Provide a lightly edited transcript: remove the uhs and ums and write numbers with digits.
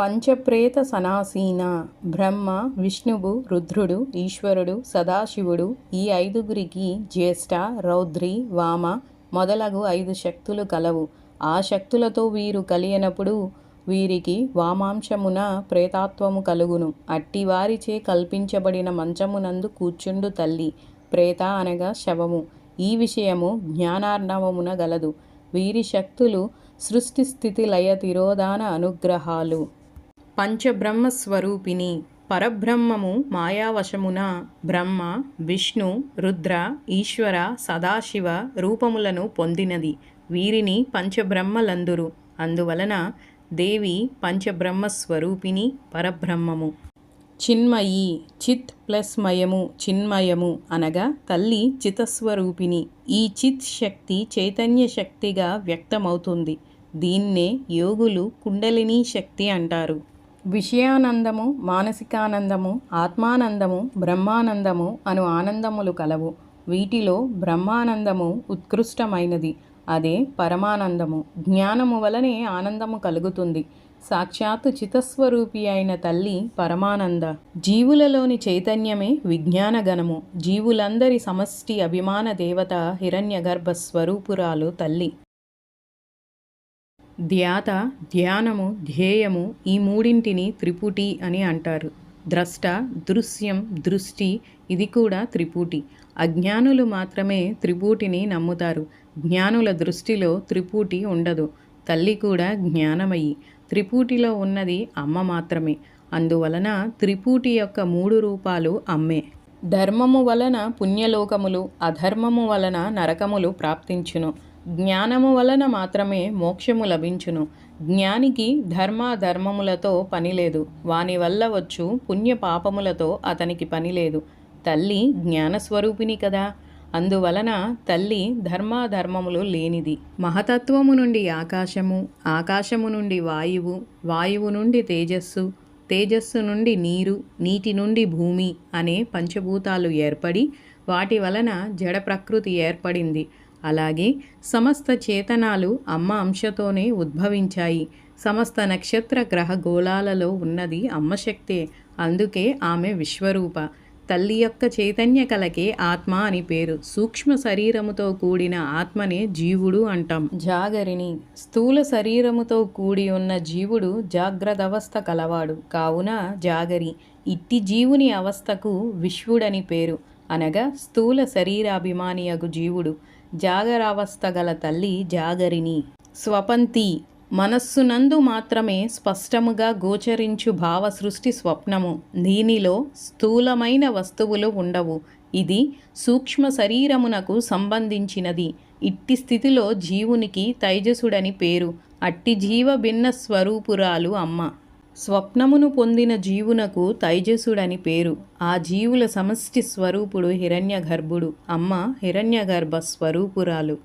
పంచప్రేత సనాసీన బ్రహ్మ, విష్ణువు, రుద్రుడు, ఈశ్వరుడు, సదాశివుడు ఈ ఐదుగురికి జ్యేష్ఠ, రౌద్రి, వామ మొదలగు 5 శక్తులు కలవు. ఆ శక్తులతో వీరు కలియనప్పుడు వీరికి వామాంశమున ప్రేతత్వము కలుగును. అట్టివారిచే కల్పించబడిన మంచమునందు కూర్చుండు తల్లి. ప్రేత అనగా శవము. ఈ విషయము జ్ఞానార్ణవమున గలదు. వీరి శక్తులు సృష్టి స్థితి లయ తిరోధాన అనుగ్రహాలు. పంచబ్రహ్మస్వరూపిణి. పరబ్రహ్మము మాయావశమున బ్రహ్మ, విష్ణు, రుద్ర, ఈశ్వర, సదాశివ రూపములను పొందినది. వీరిని పంచబ్రహ్మలందురు. అందువలన దేవి పంచబ్రహ్మస్వరూపిణి, పరబ్రహ్మము. చిన్మయి. చిత్ ప్లస్ మయము, చిన్మయము అనగా తల్లి చితస్వరూపిణి. ఈ చిత్ శక్తి చైతన్య శక్తిగా వ్యక్తమవుతుంది. దీన్నే యోగులు కుండలినీ శక్తి అంటారు. విషయానందము, మానసికానందము, ఆత్మానందము, బ్రహ్మానందము అను ఆనందములు కలవు. వీటిలో బ్రహ్మానందము ఉత్కృష్టమైనది. అదే పరమానందము. జ్ఞానము వలనే ఆనందము కలుగుతుంది. సాక్షాత్తు చితస్వరూపి అయిన తల్లి పరమానంద. జీవులలోని చైతన్యమే విజ్ఞానగణము. జీవులందరి సమష్టి అభిమాన దేవత హిరణ్యగర్భ స్వరూపురాలు తల్లి. ధ్యాత, ధ్యానము, ధ్యేయము ఈ మూడింటిని త్రిపుటి అని అంటారు. ద్రష్ట, దృశ్యం, దృష్టి ఇది కూడా త్రిపుటి. అజ్ఞానులు మాత్రమే త్రిపుటిని నమ్ముతారు. జ్ఞానుల దృష్టిలో త్రిపుటి ఉండదు. తల్లి కూడా జ్ఞానమయి. త్రిపుటిలో ఉన్నది అమ్మ మాత్రమే. అందువలన త్రిపుటి యొక్క 3 రూపాలు అమ్మే. ధర్మము వలన పుణ్యలోకములు, అధర్మము వలన నరకములు ప్రాప్తించును. జ్ఞానము వలన మాత్రమే మోక్షము లభించును. జ్ఞానికి ధర్మాధర్మములతో పనిలేదు. వాని వల్ల వచ్చు పుణ్య పాపములతో అతనికి పనిలేదు. తల్లి జ్ఞానస్వరూపిణి కదా. అందువలన తల్లి ధర్మాధర్మములు లేనిది. మహతత్వము నుండి ఆకాశము, ఆకాశము నుండి వాయువు, వాయువు నుండి తేజస్సు, తేజస్సు నుండి నీరు, నీటి నుండి భూమి అనే పంచభూతాలు ఏర్పడి వాటి వలన జడ ప్రకృతి ఏర్పడింది. అలాగే సమస్త చేతనాలు అమ్మ అంశతోనే ఉద్భవించాయి. సమస్త నక్షత్ర గ్రహ గోళాలలో ఉన్నది అమ్మ శక్తే. అందుకే ఆమె విశ్వరూప. తల్లి యొక్క చైతన్య కలకే ఆత్మ అని పేరు. సూక్ష్మ శరీరముతో కూడిన ఆత్మనే జీవుడు అంటాం. జాగరిణి. స్థూల శరీరముతో కూడి ఉన్న జీవుడు జాగ్రత్తవస్థ కలవాడు కావున జాగరి. ఇట్టి జీవుని అవస్థకు విశ్వుడని పేరు. అనగా స్థూల శరీరాభిమానియగు జీవుడు. జాగరావస్థ గల తల్లి జాగరిణి. స్వపంతి. మనస్సునందు మాత్రమే స్పష్టముగా గోచరించు భావ సృష్టి స్వప్నము. దీనిలో స్థూలమైన వస్తువులు ఉండవు. ఇది సూక్ష్మ శరీరమునకు సంబంధించినది. ఇట్టి స్థితిలో జీవునికి తైజసుడని పేరు. అట్టి జీవ భిన్న స్వరూపురాలు అమ్మ. స్వప్నమును పొందిన జీవునకు తైజసుడని పేరు. ఆ జీవుల సమష్టి స్వరూపుడు హిరణ్యగర్భుడు. అమ్మ హిరణ్యగర్భ స్వరూపురాలు.